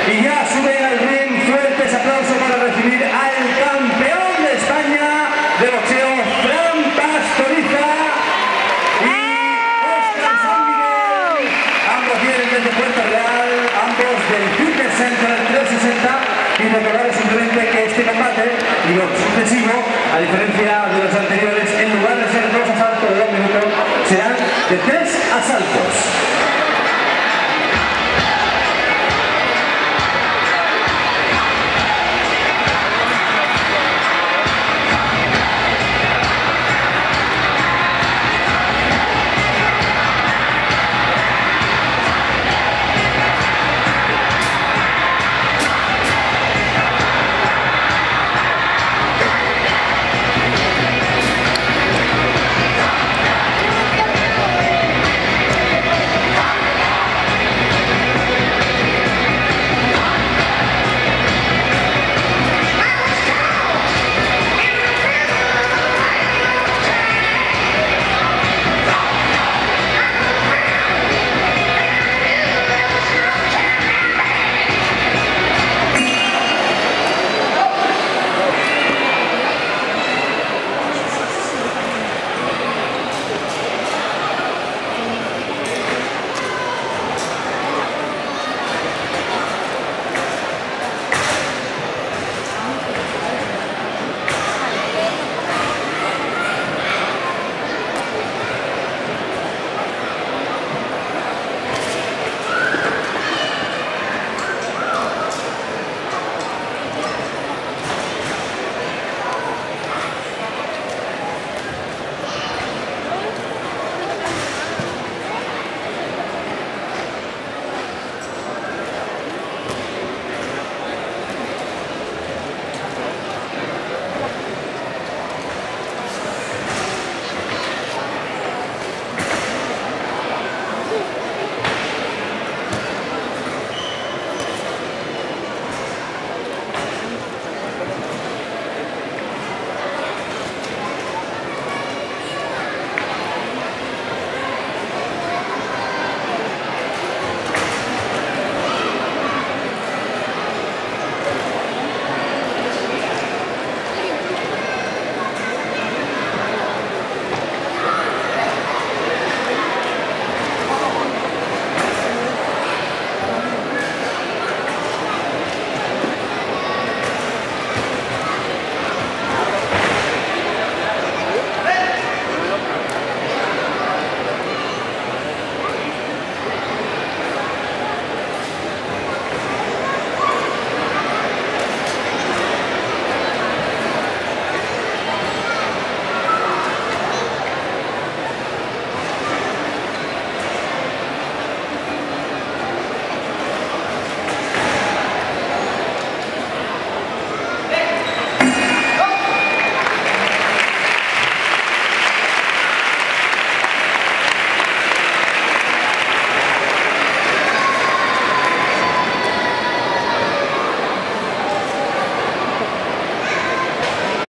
Y ya suben al ring. Fuertes aplausos para recibir al campeón de España de boxeo, Fran Pastoriza, y Óscar San Miguel. Ambos vienen desde Puerto Real, ambos del Fitness Center 360. Y recordar simplemente que este combate y lo sucesivo, a diferencia de los anteriores, en lugar de ser 2 asaltos de 2 minutos, serán de 3 asaltos.